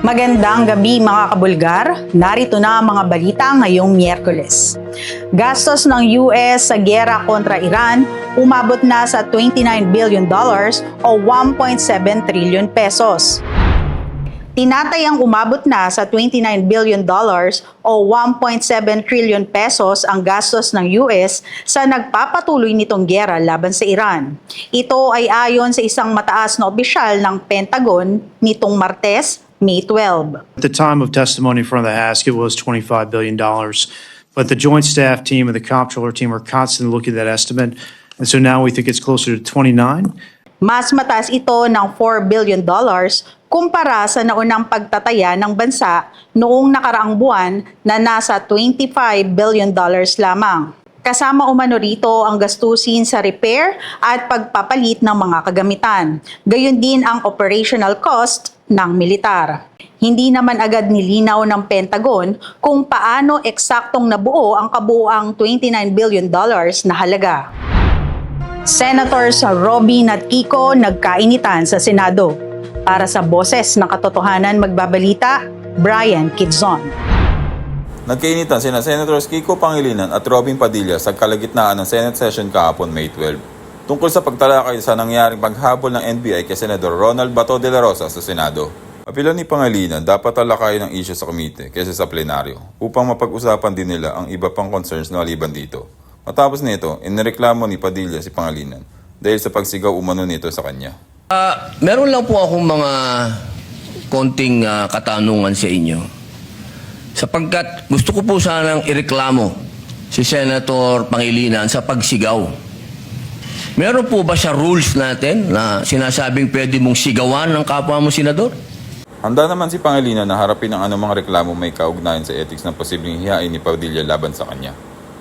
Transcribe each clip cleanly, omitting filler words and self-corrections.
Magandang gabi mga kabulgar, narito na ang mga balita ngayong Miyerkules. Gastos ng US sa giyera kontra Iran umabot na sa $29 billion o 1.7 trillion pesos. Tinatayang umabot na sa $29 billion o 1.7 trillion pesos ang gastos ng US sa nagpapatuloy nitong giyera laban sa Iran. Ito ay ayon sa isang mataas na opisyal ng Pentagon nitong Martes, May 12. At the time of testimony in front of the Ask, it was $25 billion. But the Joint Staff Team and the Comptroller Team are constantly looking at that estimate. And so now we think it's closer to 29. Mas mataas ito ng $4 billion kumpara sa naunang pagtataya ng bansa noong nakaraang buwan na nasa $25 billion lamang. Kasama umano rito ang gastusin sa repair at pagpapalit ng mga kagamitan. Gayon din ang operational cost ng militar. Hindi naman agad nilinaw ng Pentagon kung paano eksaktong nabuo ang kabuuang $29 billion na halaga. Senators Robin at Kiko nagkainitan sa Senado. Para sa Boses ng Katotohanan magbabalita, Brian Kidzon. Nagkainitan sina Senators Kiko Pangilinan at Robin Padilla sa kalagitnaan ng Senate session kahapon May 12 tungkol sa pagtalakay sa nangyaring paghabol ng NBI kay Senador Ronald Bato de la Rosa sa Senado. Apila ni Pangilinan dapat talakayin ang issue sa komite kaysa sa plenaryo upang mapag-usapan din nila ang iba pang concerns na maliban dito. Matapos nito, inireklamo ni Padilla si Pangilinan dahil sa pagsigaw umano nito sa kanya. Meron lang po akong mga konting katanungan sa inyo. Sapagkat gusto ko po sanang ireklamo si Senator Pangilinan sa pagsigaw. Meron po ba sa rules natin na sinasabing pwede mong sigawan ng kapwa mo senador? Handa naman si Pangilinan na harapin ang anumang reklamo may kaugnayan sa ethics ng posibleng hihain ni Padilla laban sa kanya.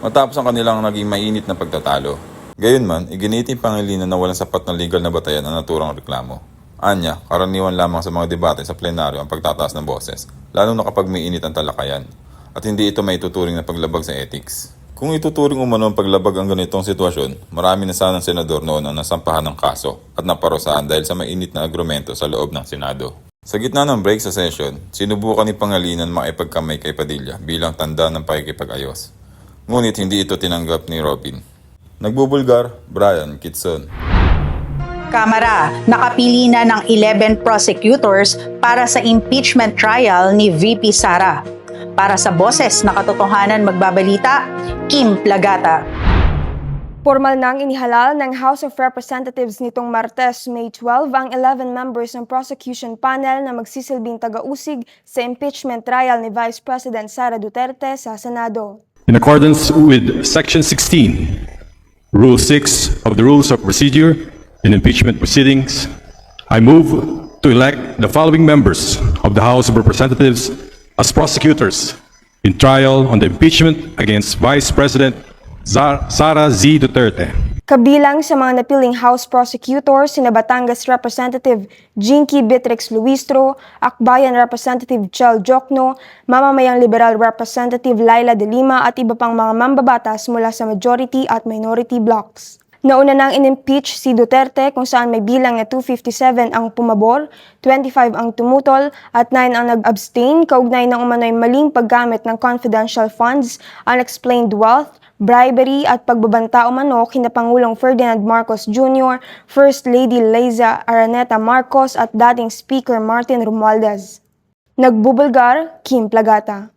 Matapos ang kanilang naging mainit na pagtatalo. Gayunman, iginiit ni Pangilinan na walang sapat na legal na batayan ang naturang reklamo. Anya, karaniwan lamang sa mga debate sa plenaryo ang pagtataas ng boses, lalo na kapag may init ang talakayan, at hindi ito may tuturing na paglabag sa ethics. Kung ituturing umano ang paglabag ang ganitong sitwasyon, marami na sanang senador noon ang nasampahan ng kaso at naparusahan dahil sa mainit na agrumento sa loob ng Senado. Sa gitna ng break sa session, sinubukan ni Pangilinan makipagkamay kay Padilla bilang tanda ng pakikipag-ayos. Ngunit hindi ito tinanggap ni Robin. Nagbubulgar, Brian Kitson. Kamara, nakapili na ng 11 prosecutors para sa impeachment trial ni VP Sara. Para sa Boses na Katotohanan magbabalita, Kim Plagata. Formal nang inihalal ng House of Representatives nitong Martes, May 12 ang 11 members ng prosecution panel na magsisilbing taga-usig sa impeachment trial ni Vice President Sara Duterte sa Senado. In accordance with Section 16, Rule 6 of the Rules of Procedure in Impeachment Proceedings, I move to elect the following members of the House of Representatives as prosecutors in trial on the impeachment against Vice President Sara Z. Duterte. Kabilang sa mga napiling House prosecutors sina Batangas Representative Jinky Beatrix Luistro, Akbayan Representative Chel Jokno, Mamamayang Liberal Representative Laila De Lima at iba pang mga mambabatas mula sa majority at minority blocks. Nauna nang in-impeach si Duterte kung saan may bilang na 257 ang pumabor, 25 ang tumutol at 9 ang nag-abstain kaugnay ng umano'y maling paggamit ng confidential funds, unexplained wealth, bribery at pagbabanta umano kina Pangulong Ferdinand Marcos Jr., First Lady Liza Araneta Marcos at dating Speaker Martin Romualdez. Nagbubulgar, Kim Plagata.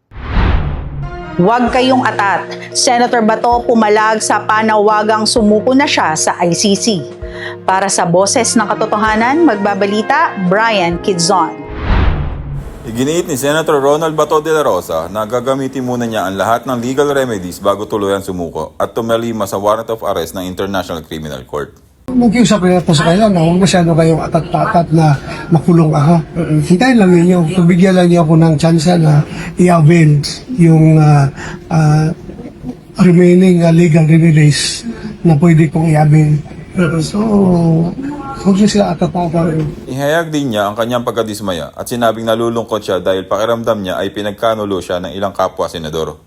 Huwag kayong atat. Senator Bato pumalag sa panawagang sumuko na siya sa ICC. Para sa Boses ng Katotohanan, magbabalita, Brian Kidzon. Iginiit ni Senator Ronald Bato de la Rosa na gagamitin muna niya ang lahat ng legal remedies bago tuluyan sumuko at tumalima sa warrant of arrest ng International Criminal Court. Nag-iusap rin po sa kanila na huwag masyado kayong atat-atat na makulong ako. Hintayin lang ninyo, bigyan lang niyo ako ng chance na i-avail yung remaining legal remedies na pwede kong i-avail. So, huwag niyo sila atat-atat. Ihayag din niya ang kanyang pagkadismaya at sinabing nalulungkot siya dahil pakiramdam niya ay pinagkanulo siya ng ilang kapwa senador.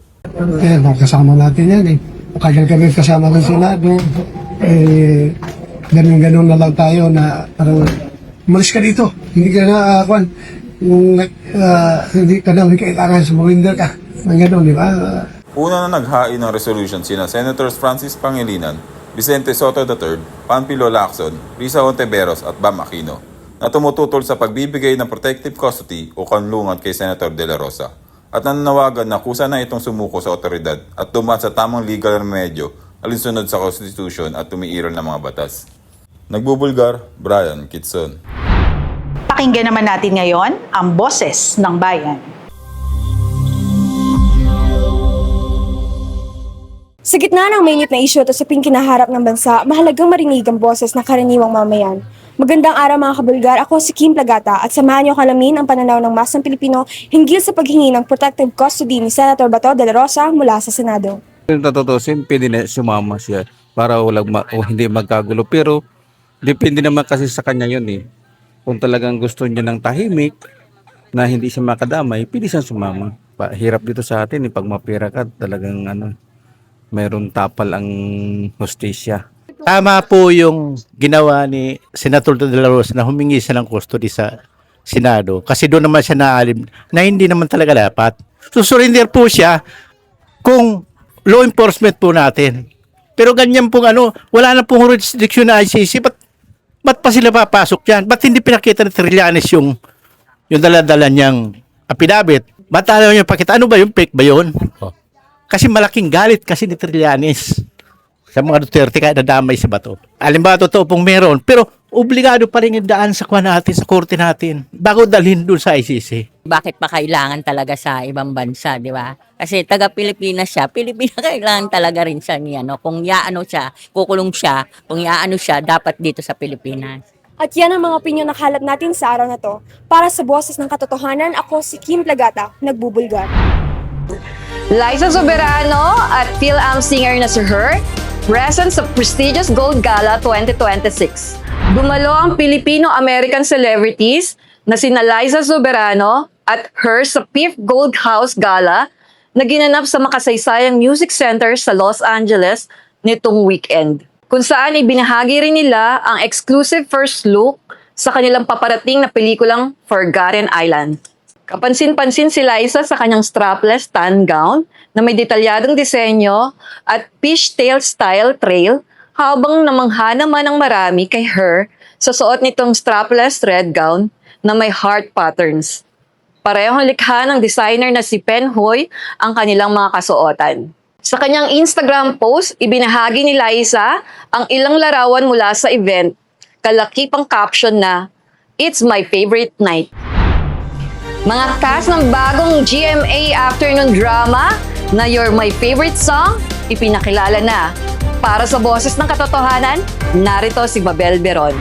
Kasama natin yan eh. Makagal kami kasama ng Senado. Ganun-ganun na lang tayo na parang umalis ka dito. Hindi ka na, Kung hindi ka namin kailangan sumurinder ka. Ang gano'n, di ba? Una na naghain ng resolution sina Senators Francis Pangilinan, Vicente Soto III, Panfilo Lacson, Risa Hontiveros at Bam Aquino na tumututol sa pagbibigay ng protective custody o kanlungan kay Senator De La Rosa at nananawagan na kusa na itong sumuko sa otoridad at dumaan sa tamang legal remedyo alinsunod sa Constitution at tumiiral ng mga batas. Nagbubulgar, Brian Kitson. Pakinggan naman natin ngayon ang boses ng bayan. Sa gitna ng mainit na isyu at usaping kinaharap ng bansa, mahalagang marinig ang boses ng karaniwang mamayan. Magandang araw mga kabulgar, ako si Kim Plagata at samahan niyo kalamin ang pananaw ng masang Pilipino hinggil sa paghingi ng protective custody ni Senator Bato de la Rosa mula sa Senado. Kung tatutusin, pwede na sumama siya para o hindi magkagulo. Pero depende naman kasi sa kanya yun eh. Kung talagang gusto niya ng tahimik na hindi siya makadamay, pwede siyang sumama. Hirap dito sa atin eh, pag mapira ka talagang mayroong tapal ang hustisya. Tama po yung ginawa ni Senator De La Rosa na humingi siya ng custody sa Senado kasi doon naman siya naalim na hindi naman talaga dapat. Surrender po siya kung law enforcement po natin. Pero ganyan pong wala na pong restriction na ICC. Ba't pa sila papasok dyan? Ba't hindi pinakita ni Trillanes yung dala-dala niyang affidavit? Ba't ayaw niya pakita? Ano ba yung fake ba yun? Kasi malaking galit kasi ni Trillanes sa mga Duterte kaya nadamay sa Bato. Alam ba, totoo pong meron. Pero obligado pa rin yung daan sa kwa natin, sa korte natin, bago dalhin doon sa ICC. Bakit pa kailangan talaga sa ibang bansa, di ba? Kasi taga-Pilipinas siya, Pilipina kailangan talaga rin siya niya. Kung yaano siya, kukulong siya, kung yaano siya, dapat dito sa Pilipinas. At yan ang mga opinyon na kalat natin sa araw na to. Para sa boses ng katotohanan, ako si Kim Plagata, nagbubulgar. Liza Soberano at Phil-Am singer na si Her, present sa prestigious Gold Gala 2026. Dumalo ang Filipino-American celebrities na sina Liza Soberano at Her sa 5th Gold House Gala na ginanap sa makasaysayang music center sa Los Angeles nitong weekend. Kung saan ibinahagi rin nila ang exclusive first look sa kanilang paparating na pelikulang Forgotten Island. Kapansin-pansin si Liza sa kanyang strapless tan gown na may detalyadong disenyo at fishtail style trail habang namangha naman ang marami kay Her sa suot nitong strapless red gown na may heart patterns. Parehong likha ng designer na si Pen Hoy ang kanilang mga kasuotan. Sa kanyang Instagram post, ibinahagi ni Liza ang ilang larawan mula sa event, kalaki pang caption na, "It's my favorite night." Mga cast ng bagong GMA afternoon drama na You're My Favorite Song, ipinakilala na. Para sa boses ng katotohanan, narito si Mabel Beron.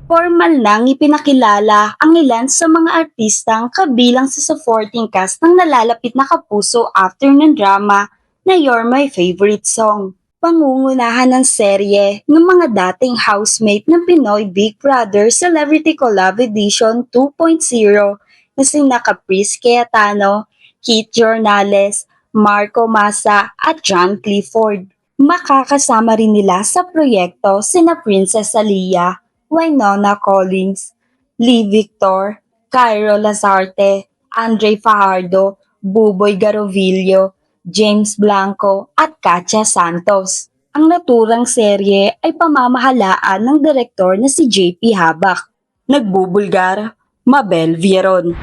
Formal nang ipinakilala ang ilan sa mga artistang kabilang sa supporting cast ng nalalapit na kapuso afternoon drama na You're My Favorite Song. Pangungunahan ng serye ng mga dating housemate ng Pinoy Big Brother Celebrity Collab Edition 2.0 na sina Caprice Cayetano, Keith Jornales, Marco Massa at John Clifford. Makakasama rin nila sa proyekto sina Princess Aliyah, Wynonna Collins, Lee Victor, Cairo Lazarte, Andre Fajardo, Buboy Garovillo, James Blanco at Katya Santos. Ang naturang serye ay pamamahalaan ng direktor na si JP Habak. Nagbubulgar, Mabel Vieron.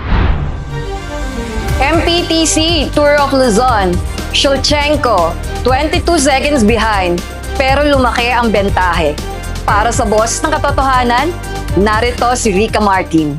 MPTC Tour of Luzon, Shulchenko, 22 seconds behind, pero lumaki ang bentahe. Para sa boses ng katotohanan, narito si Rica Martin.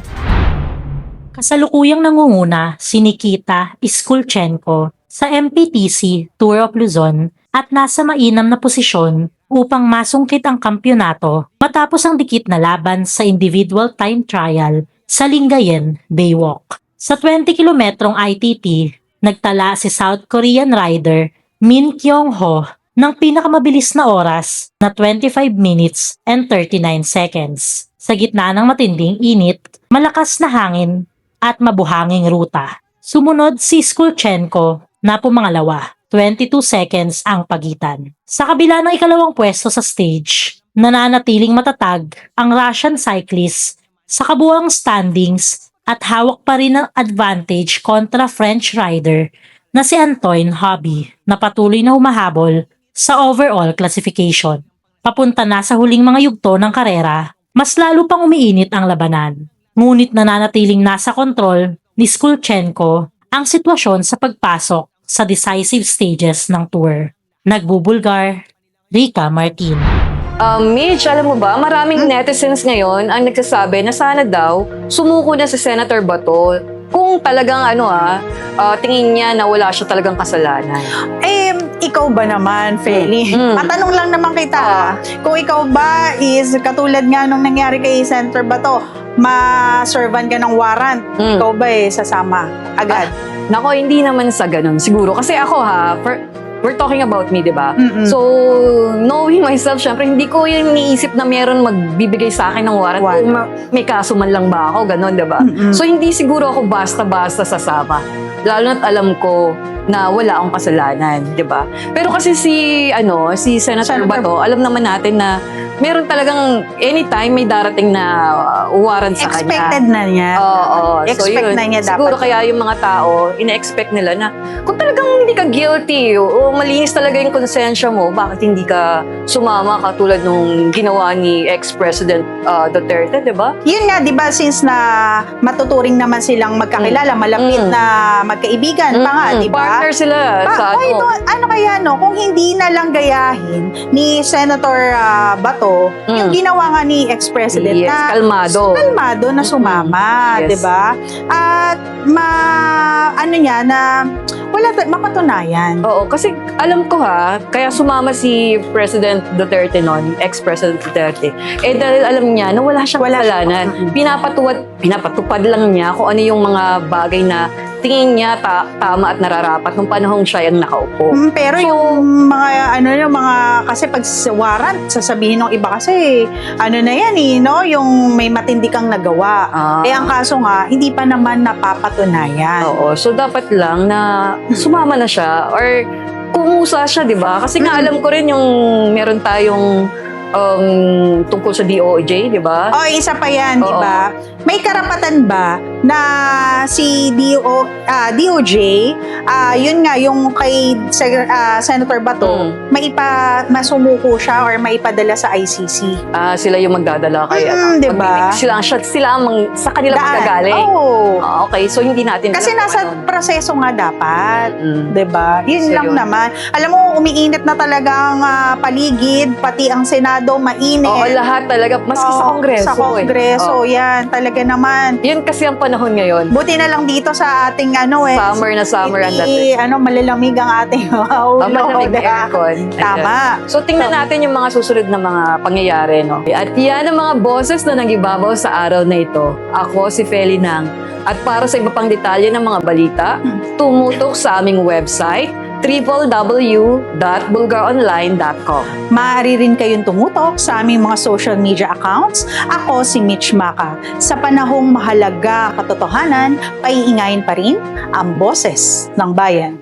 Kasalukuyang nangunguna si Nikita Iskulchenko sa MPTC Tour of Luzon at nasa mainam na posisyon upang masungkit ang kampyonato matapos ang dikit na laban sa individual time trial sa Lingayen Baywalk. Sa 20 kilometrong ITT, nagtala si South Korean rider Min Kyung-ho ng pinakamabilis na oras na 25 minutes and 39 seconds. Sa gitna ng matinding init, malakas na hangin at mabuhanging ruta. Sumunod si Skulchenko na pumangalawa, 22 seconds ang pagitan. Sa kabila ng ikalawang pwesto sa stage, nananatiling matatag ang Russian cyclist sa kabuuang standings at hawak pa rin ng advantage kontra French rider na si Antoine Hobby na patuloy na humahabol sa overall classification. Papunta na sa huling mga yugto ng karera, mas lalo pang umiinit ang labanan. Ngunit nananatiling nasa kontrol ni Skulchenko ang sitwasyon sa pagpasok sa decisive stages ng tour. Nagbubulgar, Rica Martin. Mitch, alam mo ba, maraming netizens ngayon ang nagsasabi na sana daw sumuko na si Senator Bato kung talagang tingin niya na wala siya talagang kasalanan. Ikaw ba naman, Feli? Matanong lang naman kita, kung ikaw ba is katulad nga nung nangyari kay Senator Bato, ma-servan ka ng warrant, ikaw ba sasama agad? Nako, hindi naman sa ganun. Siguro. Kasi ako we're talking about me, di ba? So, knowing myself, syempre, hindi ko yung iniisip na meron magbibigay sa akin ng warrant. Kung may kaso man lang ba ako, ganun, di ba? So, hindi siguro ako basta-basta sasama. Lalo na't alam ko na wala akong kasalanan, di ba? Pero kasi si Senator Bato, alam naman natin na meron talagang anytime may darating na warrant sa kanya. Expected na niya. Oo. Expect na niya dapat. Siguro kaya yung mga tao, ina-expect nila na kung talagang hindi ka guilty o malinis talaga yung konsensya mo, bakit hindi ka sumama katulad nung ginawa ni ex-President Duterte, di ba? Yun nga, di ba, since na matuturing naman silang magkakilala, malapit na magkaibigan pa nga, di ba? Partner sila sa ano kaya kung hindi na lang gayahin ni Senator Bato, yung ginawa nga ni ex-president Yes, na kalmado na sumama, Yes. 'di ba? At mapatunayan. Oo, kasi alam ko kaya sumama si President Duterte noon, ex-President Duterte, dahil alam niya na wala siyang kasalanan. Pinapatupad lang niya kung ano yung mga bagay na tingin niya tama at nararapat nung panahong siya yung nakaupo. Pero yung mga kasi pag warrant, sasabihin ng iba kasi na yan yung may matindi kang nagawa. Ang kaso nga, hindi pa naman napapatunayan. Oo, so dapat lang na sumama na siya or kumusa siya, di ba? Kasi nga alam ko rin yung meron tayong tungkol sa DOJ, di ba? Isa pa yan, di ba? May karapatan ba na si DOJ, yun nga, yung kay Senator Bato, masumuko siya or maipadala sa ICC? Sila yung magdadala kay di ba? Sila ang sa kanila magagaling. Okay, so hindi natin kasi nasa proseso nga dapat, di ba? Yun So, lang yun. naman. Alam mo, umiinit na talagang paligid, pati ang Senado mainit. Oo, lahat talaga. Maski sa Kongreso. Sa Kongreso, yan. Talaga naman. Yun kasi ang panahon ngayon. Buti na lang dito sa ating Summer ang dating. Malalamig ang ating ulo. Malamig na aircon. Tama. So tingnan natin yung mga susunod na mga pangyayari, no? At yan ang mga boses na nagibabaw sa araw na ito. Ako si Feli Nang. At para sa iba pang detalye ng mga balita, tumutok sa aming website www.bulgaronline.com. Maaari rin kayong tumutok sa aming mga social media accounts. Ako si Mitch Maca. Sa panahong mahalaga katotohanan, paiingayin pa rin ang boses ng bayan.